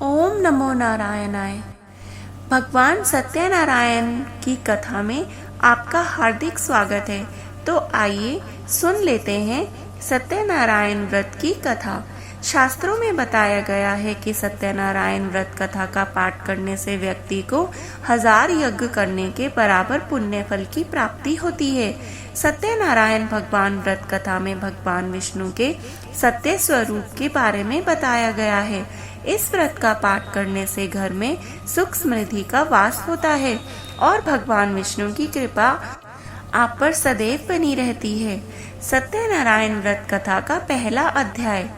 ओम नमो नारायणाय। भगवान सत्यनारायण की कथा में आपका हार्दिक स्वागत है। तो आइए सुन लेते हैं सत्यनारायण व्रत की कथा। शास्त्रों में बताया गया है कि सत्यनारायण व्रत कथा का पाठ करने से व्यक्ति को 1000 यज्ञ करने के बराबर पुण्य फल की प्राप्ति होती है। सत्यनारायण भगवान व्रत कथा में भगवान विष्णु के सत्य स्वरूप के बारे में बताया गया है। इस व्रत का पाठ करने से घर में सुख समृद्धि का वास होता है और भगवान विष्णु की कृपा आप पर सदैव बनी रहती है। सत्यनारायण व्रत कथा का पहला अध्याय।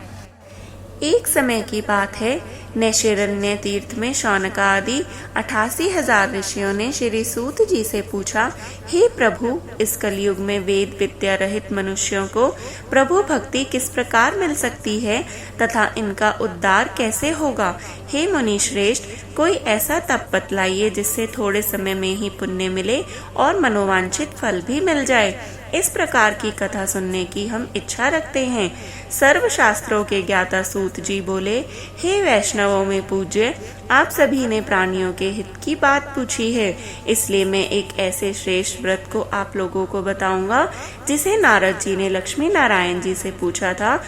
एक समय की बात है, नैशिरण्य तीर्थ में शौनक आदि 88,000 ऋषियों ने श्री सूत जी से पूछा, हे प्रभु, इस कलयुग में वेद विद्या रहित मनुष्यों को प्रभु भक्ति किस प्रकार मिल सकती है तथा इनका उद्धार कैसे होगा। हे मुनि श्रेष्ठ, कोई ऐसा तप बतलाइए जिससे थोड़े समय में ही पुण्य मिले और मनोवांछित फल भी मिल जाए। इस प्रकार की कथा सुनने की हम इच्छा रखते हैं। सर्व शास्त्रों के ज्ञाता सूत जी बोले, हे वैष्णवों में पूज्य, आप सभी ने प्राणियों के हित की बात पूछी है, इसलिए मैं एक ऐसे श्रेष्ठ व्रत को आप लोगों को बताऊंगा जिसे नारद जी ने लक्ष्मी नारायण जी से पूछा था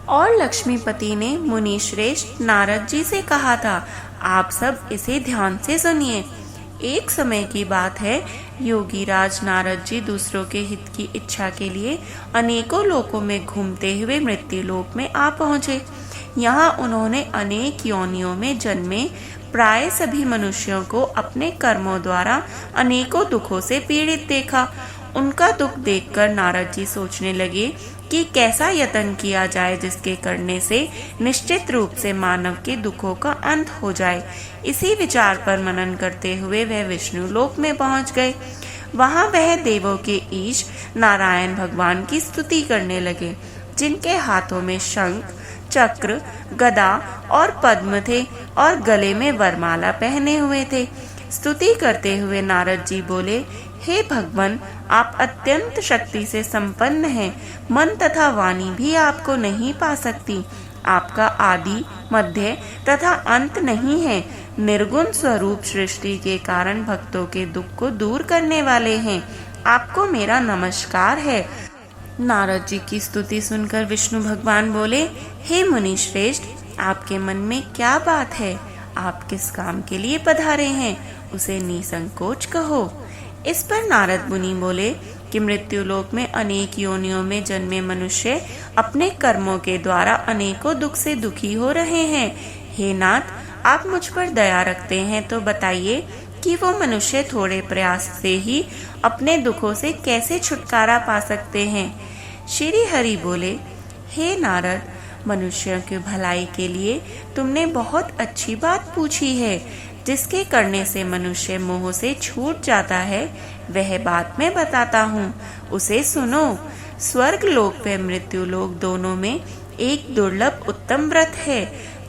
और लक्ष्मीपति ने मुनि श्रेष्ठ नारद जी से कहा था। आप सब इसे ध्यान से सुनिए। एक समय की बात है, योगी राज नारद जी दूसरों के हित की इच्छा के लिए अनेकों लोकों में घूमते हुए मृत्यु लोक में आ पहुँचे। यहाँ उन्होंने अनेक योनियों में जन्मे प्राय सभी मनुष्यों को अपने कर्मों द्वारा अनेकों दुखों से पीड़ित देखा। उनका दुख देखकर नारद जी सोचने लगे कि कैसा यत्न किया जाए जिसके करने से निश्चित रूप से मानव के दुखों का अंत हो जाए। इसी विचार पर मनन करते हुए वह विष्णु लोक में पहुंच गए। वहां वह देवों के ईश नारायण भगवान की स्तुति करने लगे, जिनके हाथों में शंख, चक्र, गदा और पद्म थे और गले में वरमाला पहने हुए थे। स्तुति करते हुए नारद जी बोले, हे भगवान, आप अत्यंत शक्ति से संपन्न हैं। मन तथा वाणी भी आपको नहीं पा सकती। आपका आदि, मध्य तथा अंत नहीं है। निर्गुण स्वरूप सृष्टि के कारण भक्तों के दुख को दूर करने वाले हैं। आपको मेरा नमस्कार है। नारद जी की स्तुति सुनकर विष्णु भगवान बोले, हे मुनि श्रेष्ठ, आपके मन में क्या बात है? आप किस काम के लिए पधारे हैं? उसे निसंकोच कहो। इस पर नारद मुनि बोले कि मृत्यु लोक में अनेक योनियों में जन्मे मनुष्य अपने कर्मों के द्वारा अनेकों दुख से दुखी हो रहे हैं। हे नाथ, आप मुझ पर दया रखते हैं तो बताइए कि वो मनुष्य थोड़े प्रयास से ही अपने दुखों से कैसे छुटकारा पा सकते हैं। श्री हरि बोले, हे नारद, मनुष्यों की भलाई के लिए तुमने बहुत अच्छी बात पूछी है। जिसके करने से मनुष्य मोह से छूट जाता है, वह बात मैं बताता हूँ, उसे सुनो। स्वर्ग लोक व मृत्यु लोक दोनों में एक दुर्लभ उत्तम व्रत है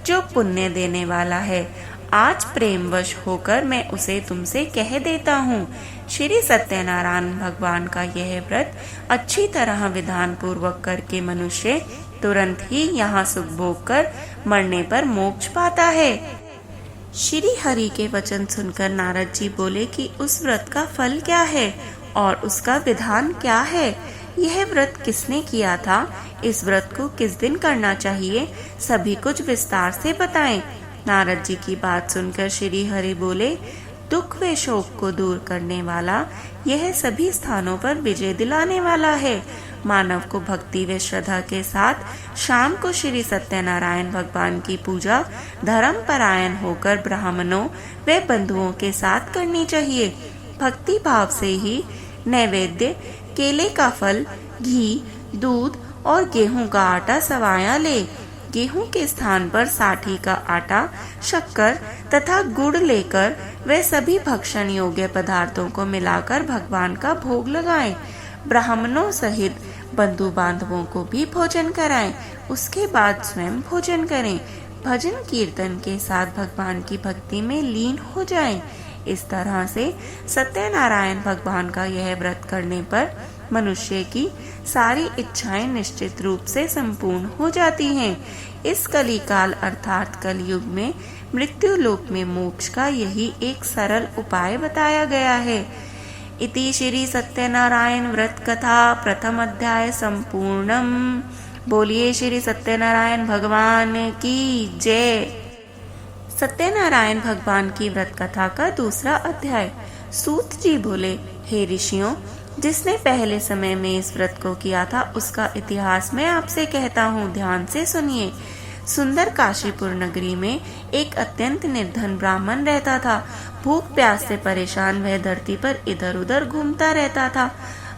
जो पुण्य देने वाला है। आज प्रेमवश होकर मैं उसे तुमसे कह देता हूँ। श्री सत्यनारायण भगवान का यह व्रत अच्छी तरह विधान पूर्वक करके मनुष्य तुरंत ही यहाँ सुख भोग कर मरने पर मोक्ष पाता है। श्री हरि के वचन सुनकर नारद जी बोले कि उस व्रत का फल क्या है और उसका विधान क्या है। यह व्रत किसने किया था? इस व्रत को किस दिन करना चाहिए? सभी कुछ विस्तार से बताएं। नारद जी की बात सुनकर श्री हरि बोले, दुख व शोक को दूर करने वाला, यह सभी स्थानों पर विजय दिलाने वाला है। मानव को भक्ति व श्रद्धा के साथ शाम को श्री सत्यनारायण भगवान की पूजा धर्म परायण होकर ब्राह्मणों व बंधुओं के साथ करनी चाहिए। भक्ति भाव से ही नैवेद्य, केले का फल, घी, दूध और गेहूं का आटा सवाया ले। गेहूं के स्थान पर साठी का आटा, शक्कर तथा गुड़ लेकर वे सभी भक्षण योग्य पदार्थों को मिलाकर भगवान का भोग लगाएं। ब्राह्मणों सहित बंधु बांधवों को भी भोजन कराएं। उसके बाद स्वयं भोजन करें। भजन कीर्तन के साथ भगवान की भक्ति में लीन हो जाएं। इस तरह से सत्यनारायण भगवान का यह व्रत करने पर मनुष्य की सारी इच्छाएं निश्चित रूप से संपूर्ण हो जाती हैं। इस कलिकाल अर्थात कलयुग में मृत्यु लोक में मोक्ष का यही एक सरल उपाय बताया गया है। इति श्री सत्यनारायण व्रत कथा प्रथम अध्याय संपूर्णम। बोलिए श्री सत्यनारायण भगवान की जय। सत्यनारायण भगवान की व्रत कथा का दूसरा अध्याय। सूत जी बोले, हे ऋषियों, जिसने पहले समय में इस व्रत को किया था उसका इतिहास मैं आपसे कहता हूँ, ध्यान से सुनिए। सुंदर काशीपुर नगरी में एक अत्यंत निर्धन ब्राह्मण रहता था। भूख प्यास से परेशान वह धरती पर इधर उधर घूमता रहता था।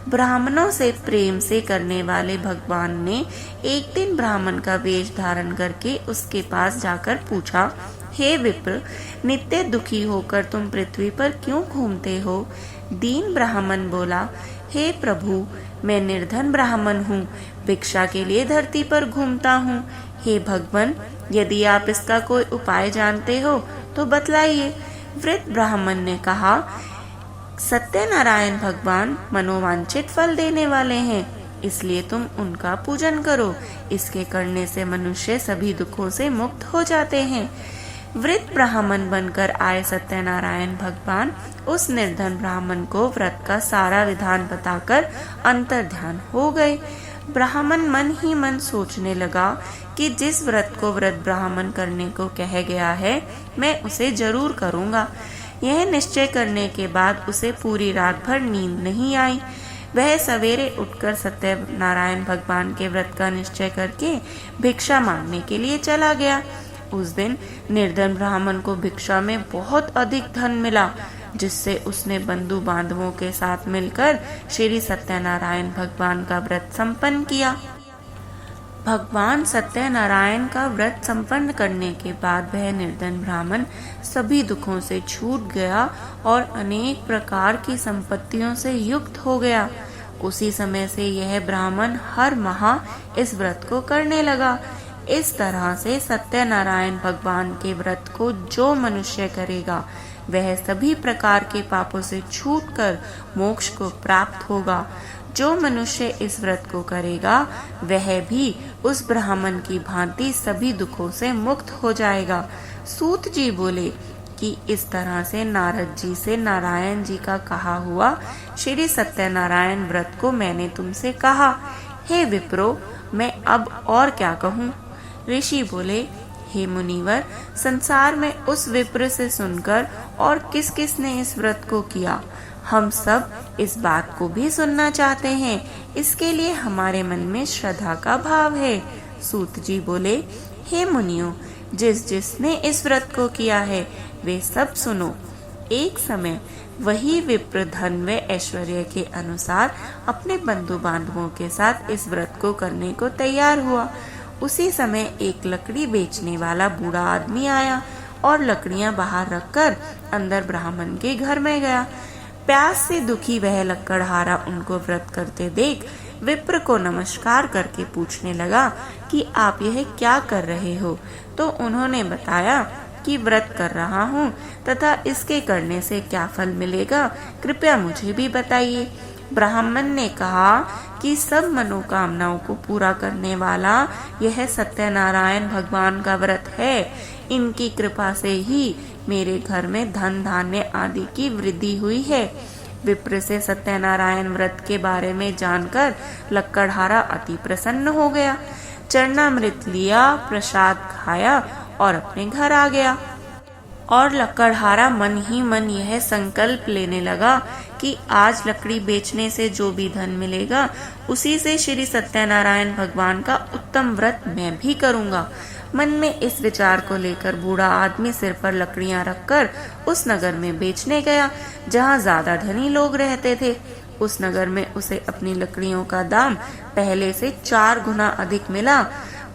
ब्राह्मणों से प्रेम से करने वाले भगवान ने एक दिन ब्राह्मण का वेश धारण करके उसके पास जाकर पूछा, हे विप्र, नित्य दुखी होकर तुम पृथ्वी पर क्यों घूमते हो? दीन ब्राह्मण बोला, हे प्रभु, मैं निर्धन ब्राह्मण हूँ, भिक्षा के लिए धरती पर घूमता हूँ। हे भगवान, यदि आप इसका कोई उपाय जानते हो तो बतलाइए। वृद्ध ब्राह्मण ने कहा, सत्यनारायण भगवान मनोवांछित फल देने वाले हैं, इसलिए तुम उनका पूजन करो। इसके करने से मनुष्य सभी दुखों से मुक्त हो जाते हैं। वृद्ध ब्राह्मण बनकर आए सत्यनारायण भगवान उस निर्धन ब्राह्मण को व्रत का सारा विधान बताकर अंतर्ध्यान हो गए। ब्राह्मण मन ही मन सोचने लगा कि जिस व्रत को वृद्ध ब्राह्मण करने को कह गया है, मैं उसे जरूर करूँगा। यह निश्चय करने के बाद उसे पूरी रात भर नींद नहीं आई। वह सवेरे उठकर सत्यनारायण भगवान के व्रत का निश्चय करके भिक्षा मांगने के लिए चला गया। उस दिन निर्धन ब्राह्मण को भिक्षा में बहुत अधिक धन मिला, जिससे उसने बंधु बांधवों के साथ मिलकर श्री सत्यनारायण भगवान का व्रत संपन्न किया। भगवान सत्यनारायण का व्रत संपन्न करने के बाद वह निर्धन ब्राह्मण सभी दुखों से छूट गया और अनेक प्रकार की संपत्तियों से युक्त हो गया। उसी समय से यह ब्राह्मण हर माह इस व्रत को करने लगा। इस तरह से सत्यनारायण भगवान के व्रत को जो मनुष्य करेगा वह सभी प्रकार के पापों से छूटकर मोक्ष को प्राप्त होगा। जो मनुष्य इस व्रत को करेगा वह भी उस ब्राह्मण की भांति सभी दुखों से मुक्त हो जाएगा। सूत जी बोले कि इस तरह से नारद जी से नारायण जी का कहा हुआ श्री सत्यनारायण व्रत को मैंने तुमसे कहा। हे विप्रो, मैं अब और क्या कहूँ? ऋषि बोले, हे मुनिवर, संसार में उस विप्र से सुनकर और किस किस ने इस व्रत को किया, हम सब इस बात को भी सुनना चाहते हैं। इसके लिए हमारे मन में श्रद्धा का भाव है। सूत जी बोले, हे मुनियों, जिस जिसने इस व्रत को किया है वे सब सुनो। एक समय वही विप्र धन व ऐश्वर्य के अनुसार अपने बंधु बांधवों के साथ इस व्रत को करने को तैयार हुआ। उसी समय एक लकड़ी बेचने वाला बूढ़ा आदमी आया और लकड़ियां बाहर रखकर अंदर ब्राह्मण के घर में गया। प्यास से दुखी वह लकड़हारा उनको व्रत करते देख विप्र को नमस्कार करके पूछने लगा कि आप यह क्या कर रहे हो? तो उन्होंने बताया कि व्रत कर रहा हूँ तथा इसके करने से क्या फल मिलेगा, कृपया मुझे भी बताइए। ब्राह्मण ने कहा कि सब मनोकामनाओं को पूरा करने वाला यह सत्यनारायण भगवान का व्रत है। इनकी कृपा से ही मेरे घर में धन धान्य आदि की वृद्धि हुई है। विप्र से सत्यनारायण व्रत के बारे में जानकर लक्कड़हारा अति प्रसन्न हो गया। चरणामृत लिया, प्रसाद खाया और अपने घर आ गया। और लक्कड़हारा मन ही मन यह संकल्प लेने लगा कि आज लकड़ी बेचने से जो भी धन मिलेगा उसी से श्री सत्यनारायण भगवान का उत्तम व्रत मैं भी करूंगा। मन में इस विचार को लेकर बूढ़ा आदमी सिर पर लकड़ियां रखकर उस नगर में बेचने गया जहां ज्यादा धनी लोग रहते थे। उस नगर में उसे अपनी लकड़ियों का दाम पहले से 4 गुना अधिक मिला।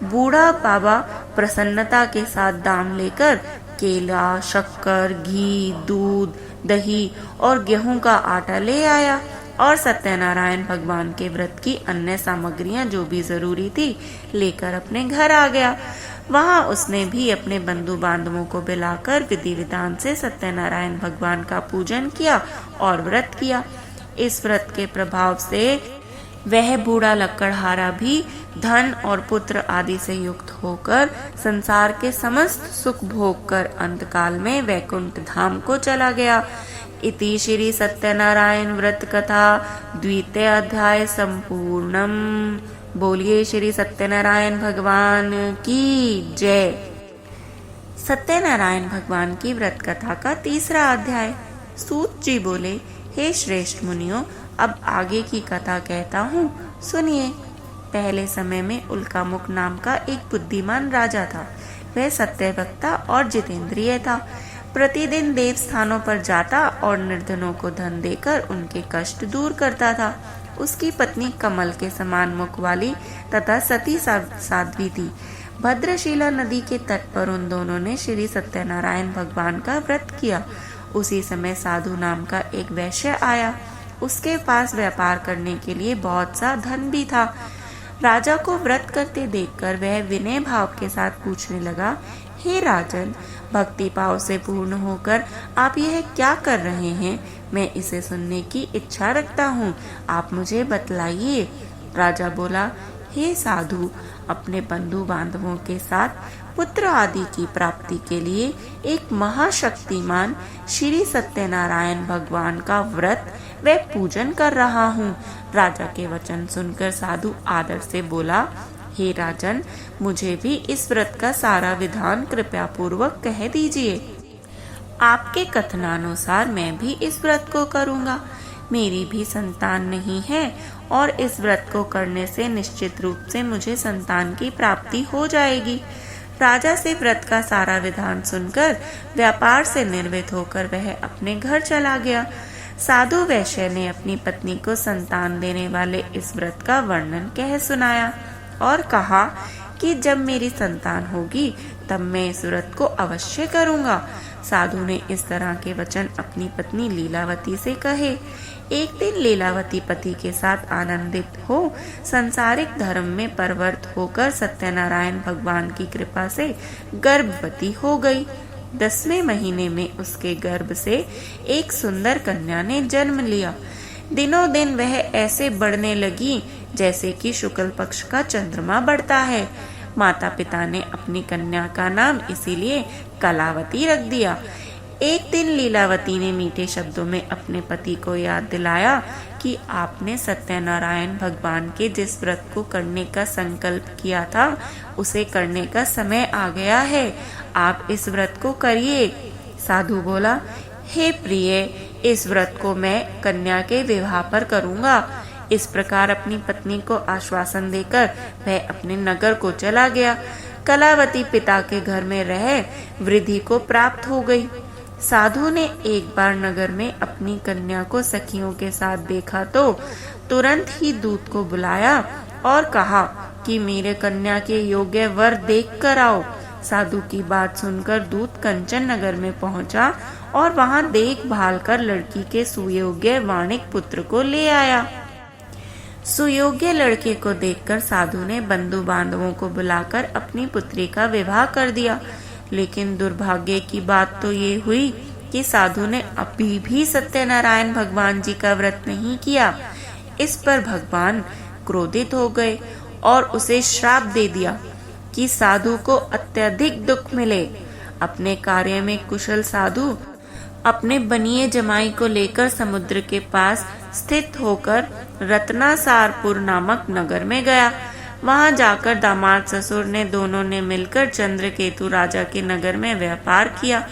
बूढ़ा बाबा प्रसन्नता के साथ दाम लेकर केला, शक्कर, घी, दूध, दही और गेहूं का आटा ले आया और सत्यनारायण भगवान के व्रत की अन्य सामग्रियां जो भी जरूरी थी लेकर अपने घर आ गया। वहां उसने भी अपने बंधु बांधवों को बुलाकर विधि विधान से सत्यनारायण भगवान का पूजन किया और व्रत किया। इस व्रत के प्रभाव से वह बूढ़ा लकड़हारा भी धन और पुत्र आदि से युक्त होकर संसार के समस्त सुख भोग कर अंतकाल में वैकुंठ धाम को चला गया। इति श्री सत्यनारायण व्रत कथा द्वितीय अध्याय संपूर्णम। बोलिए श्री सत्यनारायण भगवान की जय। सत्यनारायण भगवान की व्रत कथा का तीसरा अध्याय। सूत जी बोले, हे श्रेष्ठ मुनियों, अब आगे की कथा कहता हूँ, सुनिए। पहले समय में उल्कामुख नाम का एक बुद्धिमान राजा था। वह सत्यवक्ता और जितेंद्रिय था। प्रतिदिन देव स्थानों पर जाता और निर्धनों को धन देकर उनके कष्ट दूर करता था। उसकी पत्नी कमल के समान मुख वाली तथा सती साध्वी थी। भद्रशिला नदी के तट पर उन दोनों ने श्री सत्यनारायण भगवान का व्रत किया। उसी समय साधु नाम का एक वैश्य आया। उसके पास व्यापार करने के लिए बहुत सा धन भी था। राजा को व्रत करते देखकर वह विनय भाव के साथ पूछने लगा, हे राजन, भक्ति भाव से पूर्ण होकर आप यह क्या कर रहे हैं? मैं इसे सुनने की इच्छा रखता हूँ, आप मुझे बतलाइए। राजा बोला, हे साधु, अपने बंधु बांधवों के साथ पुत्र आदि की प्राप्ति के लिए एक महाशक्तिमान श्री सत्यनारायण भगवान का व्रत व पूजन कर रहा हूँ। राजा के वचन सुनकर साधु आदर से बोला, हे राजन, मुझे भी इस व्रत का सारा विधान कृपया पूर्वक कह दीजिए। आपके कथनानुसार मैं भी इस व्रत को करूँगा। मेरी भी संतान नहीं है और इस व्रत को करने से निश्चित रूप से मुझे संतान की प्राप्ति हो जाएगी। राजा से व्रत का सारा विधान सुनकर व्यापार से निर्वृत्त होकर वह अपने घर चला गया। साधु वैश्य ने अपनी पत्नी को संतान देने वाले इस व्रत का वर्णन कह सुनाया और कहा कि जब मेरी संतान होगी तब मैं इस व्रत को अवश्य करूँगा। साधु ने इस तरह के वचन अपनी पत्नी लीलावती से कहे। एक दिन लीलावती पति के साथ आनंदित हो संसारिक धर्म में परवर्त होकर सत्यनारायण भगवान की कृपा से गर्भवती हो गई। 10वें महीने में उसके गर्भ से एक सुंदर कन्या ने जन्म लिया। दिनों दिन वह ऐसे बढ़ने लगी जैसे कि शुक्ल पक्ष का चंद्रमा बढ़ता है। माता पिता ने अपनी कन्या का नाम इसीलिए कलावती रख दिया। एक दिन लीलावती ने मीठे शब्दों में अपने पति को याद दिलाया कि आपने सत्यनारायण भगवान के जिस व्रत को करने का संकल्प किया था उसे करने का समय आ गया है। आप इस व्रत को करिए। साधु बोला, हे प्रिय, इस व्रत को मैं कन्या के विवाह पर करूँगा। इस प्रकार अपनी पत्नी को आश्वासन देकर वह अपने नगर को चला गया। कलावती पिता के घर में रह वृद्धि को प्राप्त हो गई। साधु ने एक बार नगर में अपनी कन्या को सखियों के साथ देखा तो तुरंत ही दूत को बुलाया और कहा कि मेरे कन्या के योग्य वर देख कर आओ। साधु की बात सुनकर दूत कंचन नगर में पहुंचा और वहां देखभाल कर लड़की के सुयोग्य वाणिक पुत्र को ले आया। सुयोग्य लड़के को देखकर साधु ने बंधु बांधवों को बुलाकर अपनी पुत्री का विवाह कर दिया। लेकिन दुर्भाग्य की बात तो ये हुई कि साधु ने अभी भी सत्यनारायण भगवान जी का व्रत नहीं किया। इस पर भगवान क्रोधित हो गए और उसे श्राप दे दिया कि साधु को अत्यधिक दुख मिले। अपने कार्य में कुशल साधु अपने बनिए जमाई को लेकर समुद्र के पास स्थित होकर रत्नासारपुर नामक नगर में गया। वहां जाकर दामाद ससुर ने दोनों ने मिलकर चंद्रकेतु राजा के नगर में व्यापार किया।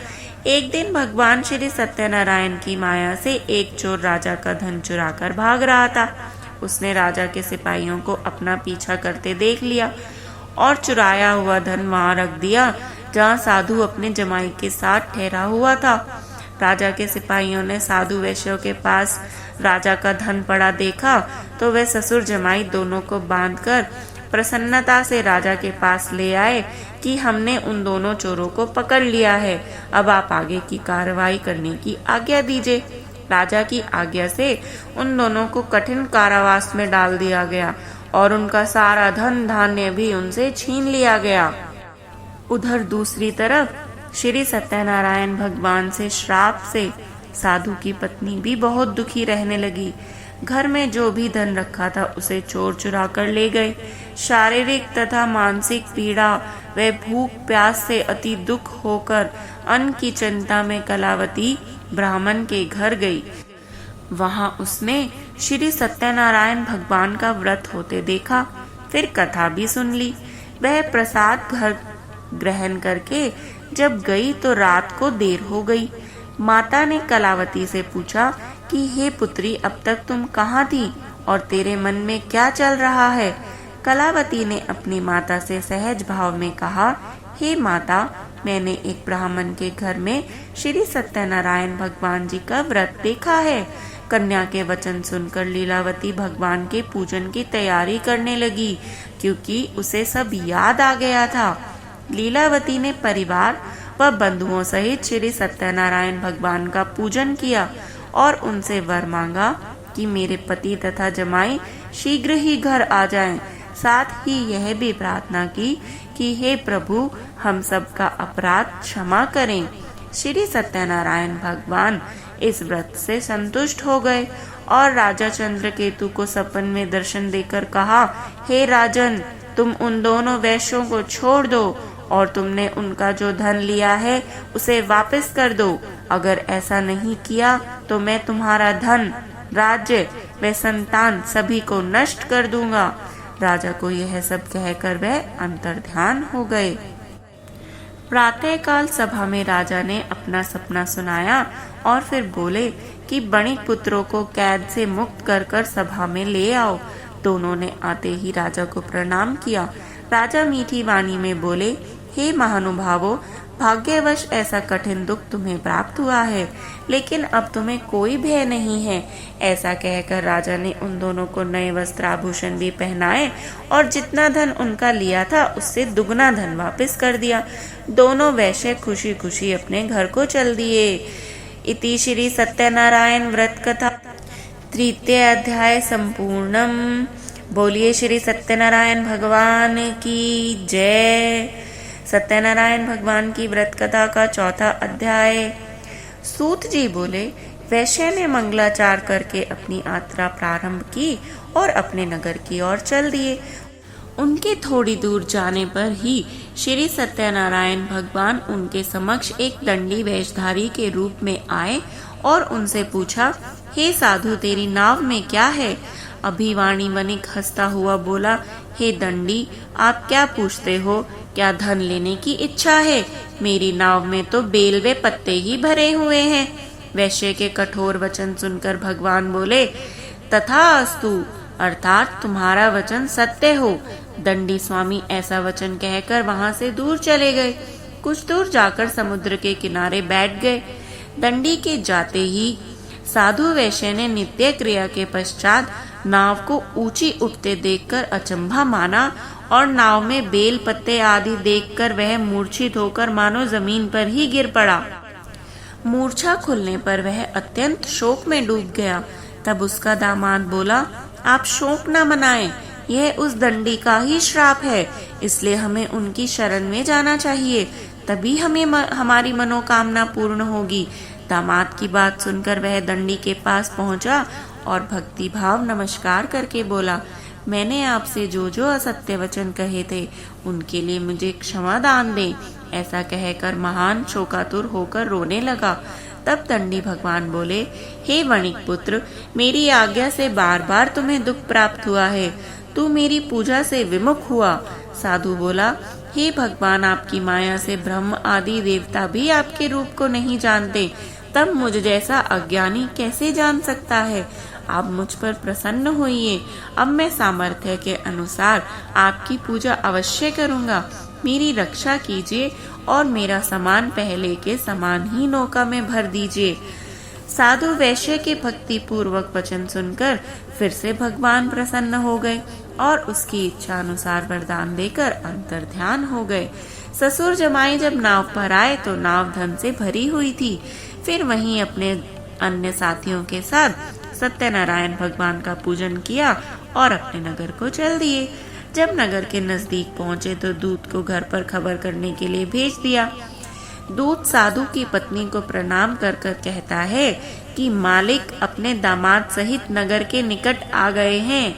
एक दिन भगवान श्री सत्यनारायण की माया से एक चोर राजा का धन चुराकर भाग रहा था। उसने राजा के सिपाहियों को अपना पीछा करते देख लिया और चुराया हुआ धन वहां रख दिया जहां साधु अपने जमाई के साथ ठहरा हुआ था। राजा के सिपाहियों ने साधु वैश्यों के पास राजा का धन पड़ा देखा तो वे ससुर जमाई दोनों को बांधकर प्रसन्नता से राजा के पास ले आए कि हमने उन दोनों चोरों को पकड़ लिया है, अब आप आगे की कार्रवाई करने की आज्ञा दीजिए। राजा की आज्ञा से उन दोनों को कठिन कारावास में डाल दिया गया और उनका सारा धन धान्य भी उनसे छीन लिया गया। उधर दूसरी तरफ श्री सत्यनारायण भगवान से श्राप से साधु की पत्नी भी बहुत दुखी रहने लगी। घर में जो भी धन रखा था उसे चोर चुरा कर ले गए। शारीरिक तथा मानसिक पीड़ा व भूख प्यास से अति दुख होकर अन्न की चिंता में कलावती ब्राह्मण के घर गई। वहां उसने श्री सत्यनारायण भगवान का व्रत होते देखा, फिर कथा भी सुन ली। वह प्रसाद घर ग्रहण करके जब गई तो रात को देर हो गई। माता ने कलावती से पूछा कि हे पुत्री, अब तक तुम कहाँ थी और तेरे मन में क्या चल रहा है? कलावती ने अपनी माता से सहज भाव में कहा, हे माता, मैंने एक ब्राह्मण के घर में श्री सत्यनारायण भगवान जी का व्रत देखा है। कन्या के वचन सुनकर लीलावती भगवान के पूजन की तैयारी करने लगी, क्योंकि उसे सब याद आ गया था। लीलावती ने परिवार व बंधुओं सहित श्री सत्यनारायण भगवान का पूजन किया और उनसे वर मांगा कि मेरे पति तथा जमाई शीघ्र ही घर आ जाएं। साथ ही यह भी प्रार्थना की कि हे प्रभु, हम सब का अपराध क्षमा करें। श्री सत्यनारायण भगवान इस व्रत से संतुष्ट हो गए और राजा चंद्रकेतु को सपन में दर्शन देकर कहा, हे राजन, तुम उन दोनों वैश्यों को छोड़ दो और तुमने उनका जो धन लिया है उसे वापस कर दो। अगर ऐसा नहीं किया तो मैं तुम्हारा धन, राज्य व संतान सभी को नष्ट कर दूंगा। राजा को यह सब कहकर वह अंतर्ध्यान हो गए। प्रातःकाल सभा में राजा ने अपना सपना सुनाया और फिर बोले कि बणिक पुत्रों को कैद से मुक्त कर कर सभा में ले आओ। दोनों ने आते ही राजा को प्रणाम किया। राजा मीठी वाणी में बोले, हे महानुभावों, भाग्यवश ऐसा कठिन दुख तुम्हें प्राप्त हुआ है, लेकिन अब तुम्हें कोई भय नहीं है। ऐसा कहकर राजा ने उन दोनों को नए वस्त्र आभूषण भी पहनाए और जितना धन उनका लिया था उससे दुगना धन वापस कर दिया। दोनों वैश्य खुशी खुशी अपने घर को चल दिए। इति श्री सत्यनारायण व्रत कथा तृतीय अध्याय संपूर्णम। बोलिए श्री सत्यनारायण भगवान की जय। सत्यनारायण भगवान की व्रत कथा का चौथा अध्याय। सूत जी बोले, वैश्य ने मंगलाचार करके अपनी यात्रा प्रारंभ की और अपने नगर की ओर चल दिए। उनके थोड़ी दूर जाने पर ही श्री सत्यनारायण भगवान उनके समक्ष एक दंडी वेशधारी के रूप में आए और उनसे पूछा, हे साधु, तेरी नाव में क्या है? अभिवाणी वणिक हंसता हुआ बोला, हे दंडी, आप क्या पूछते हो? क्या धन लेने की इच्छा है? मेरी नाव में तो बेल व पत्ते ही भरे हुए हैं। वैश्य के कठोर वचन सुनकर भगवान बोले, तथास्तु, अर्थात तुम्हारा वचन सत्य हो। दंडी स्वामी ऐसा वचन कहकर वहां से दूर चले गए। कुछ दूर जाकर समुद्र के किनारे बैठ गए। दंडी के जाते ही साधु वैश्य ने नित्य क्रिया के पश्चात नाव को ऊंची उठते देखकर अचंभा माना और नाव में बेल पत्ते आदि देखकर वह मूर्छित होकर मानो जमीन पर ही गिर पड़ा। मूर्छा खुलने पर वह अत्यंत शोक में डूब गया। तब उसका दामाद बोला, आप शोक न मनाएं, यह उस दंडी का ही श्राप है, इसलिए हमें उनकी शरण में जाना चाहिए, तभी हमें हमारी मनोकामना पूर्ण होगी। दामाद की बात सुनकर वह दंडी के पास पहुंचा और भक्ति भाव नमस्कार करके बोला, मैंने आपसे जो जो असत्य वचन कहे थे उनके लिए मुझे क्षमा दान दें। ऐसा कहकर महान शोकातुर होकर रोने लगा। तब दंडी भगवान बोले, हे वणिक पुत्र, मेरी आज्ञा से बार बार तुम्हें दुख प्राप्त हुआ है, तू मेरी पूजा से विमुख हुआ। साधु बोला, हे भगवान, आपकी माया से ब्रह्म आदि देवता भी आपके रूप को नहीं जानते, तब मुझ जैसा अज्ञानी कैसे जान सकता है? आप मुझ पर प्रसन्न होइए। अब मैं सामर्थ्य के अनुसार आपकी पूजा अवश्य करूंगा। मेरी रक्षा कीजिए और मेरा सामान पहले के समान ही नौका में भर दीजिए। साधु वैश्य के भक्ति पूर्वक वचन सुनकर फिर से भगवान प्रसन्न हो गए और उसकी इच्छा अनुसार वरदान देकर अंतर्ध्यान हो गए। ससुर जमाई जब नाव पर आए तो नाव धन से भरी हुई थी। फिर वहीं अपने अन्य साथियों के साथ सत्यनारायण भगवान का पूजन किया और अपने नगर को चल दिए। जब नगर के नजदीक पहुंचे तो दूत को घर पर खबर करने के लिए भेज दिया। दूत साधु की पत्नी को प्रणाम कर कर कहता है, कि मालिक अपने दामाद सहित नगर के निकट आ गए हैं।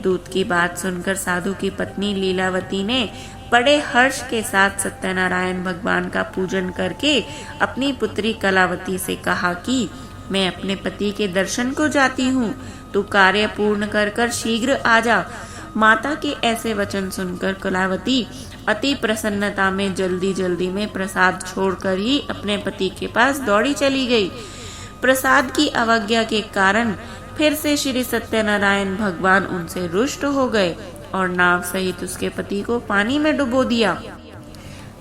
दूत की बात सुनकर साधु की पत्नी लीलावती ने बड़े हर्ष के साथ सत्यनारायण भगवान का पूजन करके अपनी पुत्री कलावती से कहा कि मैं अपने पति के दर्शन को जाती हूँ, तू कार्य पूर्ण कर शीघ्र आ जा। माता के ऐसे वचन सुनकर कलावती अति प्रसन्नता में जल्दी जल्दी में प्रसाद छोड़कर ही अपने पति के पास दौड़ी चली गई। प्रसाद की अवज्ञा के कारण फिर से श्री सत्यनारायण भगवान उनसे रुष्ट हो गए और नाव सहित उसके पति को पानी में डुबो दिया।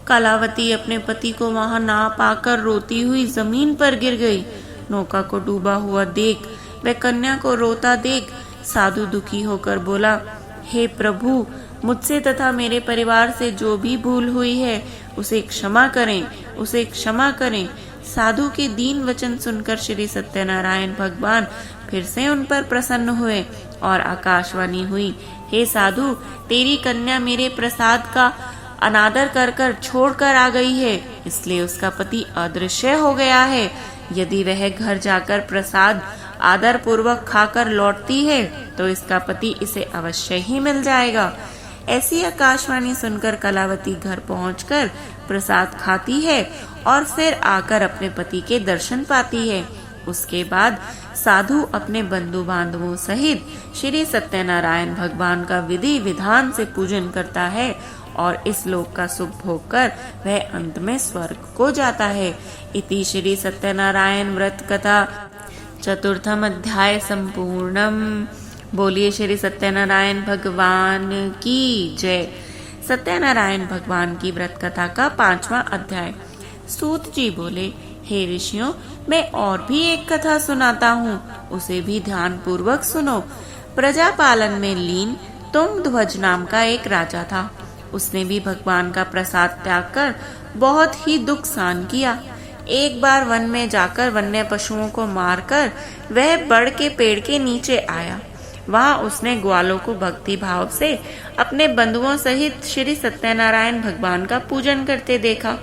कलावती अपने पति को वहां ना पाकर रोती हुई जमीन पर गिर गई। नौका को डूबा हुआ देख वह कन्या को रोता देख साधु दुखी होकर बोला, हे प्रभु, मुझसे तथा मेरे परिवार से जो भी भूल हुई है उसे क्षमा करें, उसे क्षमा करें। साधु के दीन वचन सुनकर श्री सत्यनारायण भगवान फिर से उन पर प्रसन्न हुए और आकाशवाणी हुई, हे साधु, तेरी कन्या मेरे प्रसाद का अनादर कर छोड़कर आ गई है, इसलिए उसका पति अदृश्य हो गया है। यदि वह घर जाकर प्रसाद आदर पूर्वक खाकर लौटती है तो इसका पति इसे अवश्य ही मिल जाएगा। ऐसी आकाशवाणी सुनकर कलावती घर पहुंचकर प्रसाद खाती है और फिर आकर अपने पति के दर्शन पाती है। उसके बाद साधु अपने बंधु बांधवों सहित श्री सत्यनारायण भगवान का विधि विधान से पूजन करता है और इस लोक का सुख भोग कर वह अंत में स्वर्ग को जाता है। इति श्री सत्यनारायण व्रत कथा चतुर्थम अध्याय संपूर्णम। बोलिए श्री सत्यनारायण भगवान की जय। सत्यनारायण भगवान की व्रत कथा का 5वां अध्याय। सूत जी बोले, हे ऋषियों, मैं और भी एक कथा सुनाता हूँ, उसे भी ध्यान पूर्वक सुनो। प्रजा पालन में लीन तुंगध्वज नाम का एक राजा था। उसने भी भगवान का प्रसाद त्याग कर बहुत ही दुख सहन किया। एक बार वन में जाकर वन्य पशुओं को मारकर वह बड़ के पेड़ के नीचे आया। वहां उसने ग्वालों को भक्ति भाव से अपने बंधुओं सहित श्री सत्यनारायण भगवान का पूजन करते देखा,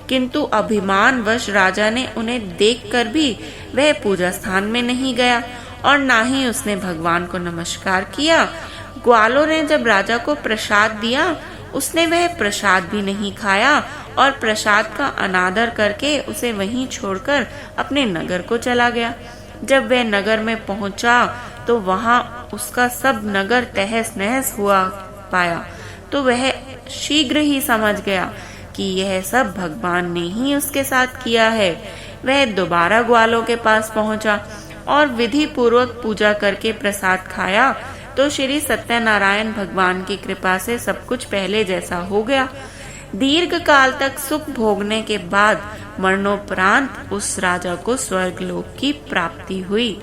किंतु अभिमानवश राजा ने उन्हें देखकर भी वह पूजा स्थान में नहीं गया और ना ही उसने भगवान को नमस्कार किया। ग्वालों ने जब राजा को प्रसाद दिया, उसने वह प्रसाद भी नहीं खाया और प्रसाद का अनादर करके उसे वहीं छोड़कर अपने नगर को चला गया। जब वह नगर में पहुंचा तो वहां उसका सब नगर तहस नहस हुआ पाया, तो वह शीघ्र ही समझ गया कि यह सब भगवान ने ही उसके साथ किया है। वह दोबारा ग्वालों के पास पहुंचा और विधि पूर्वक पूजा करके प्रसाद खाया तो श्री सत्यनारायण भगवान की कृपा से सब कुछ पहले जैसा हो गया। दीर्घ काल तक सुख भोगने के बाद मरणोपरांत उस राजा को स्वर्गलोक की प्राप्ति हुई।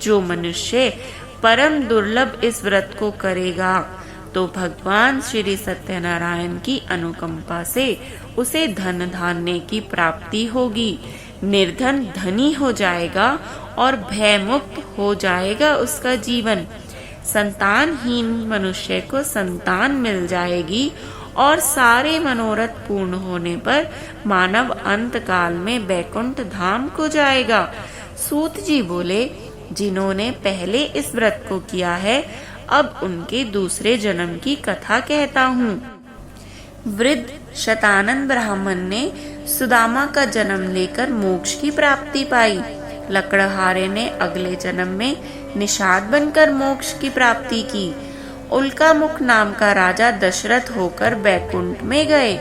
जो मनुष्य परम दुर्लभ इस व्रत को करेगा तो भगवान श्री सत्यनारायण की अनुकंपा से उसे धन धान्य की प्राप्ति होगी, निर्धन धनी हो जाएगा और भयमुक्त हो जाएगा उसका जीवन। संतानहीन मनुष्य को संतान मिल जाएगी और सारे मनोरथ पूर्ण होने पर मानव अंत काल में वैकुंठ धाम को जाएगा। सूत जी बोले, जिन्होंने पहले इस व्रत को किया है, अब उनके दूसरे जन्म की कथा कहता हूँ। वृद्ध शतानंद ब्राह्मण ने सुदामा का जन्म लेकर मोक्ष की प्राप्ति पाई। लकड़हारे ने अगले जन्म में निषाद बनकर मोक्ष की प्राप्ति की। उल्कामुख नाम का राजा दशरथ होकर बैकुंठ में गए।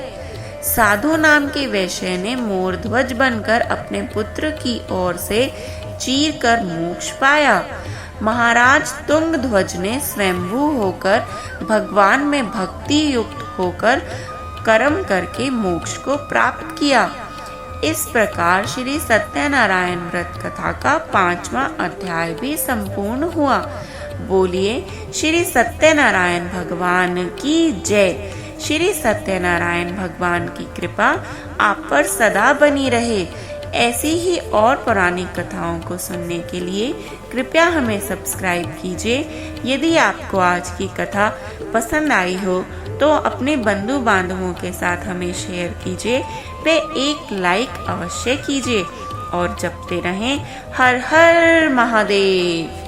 साधु नाम के वैश्य ने मोरध्वज बनकर अपने पुत्र की ओर से चीर कर मोक्ष पाया। महाराज तुंगध्वज ने स्वयंभू होकर भगवान में भक्ति युक्त होकर कर्म करके मोक्ष को प्राप्त किया। इस प्रकार श्री सत्यनारायण व्रत कथा का 5वां अध्याय भी संपूर्ण हुआ। बोलिए श्री सत्यनारायण भगवान की जय। श्री सत्यनारायण भगवान की कृपा आप पर सदा बनी रहे। ऐसी ही और पौराणिक कथाओं को सुनने के लिए कृपया हमें सब्सक्राइब कीजिए। यदि आपको आज की कथा पसंद आई हो तो अपने बंधु बांधवों के साथ हमें शेयर कीजिए व एक लाइक अवश्य कीजिए और जपते रहें हर हर महादेव।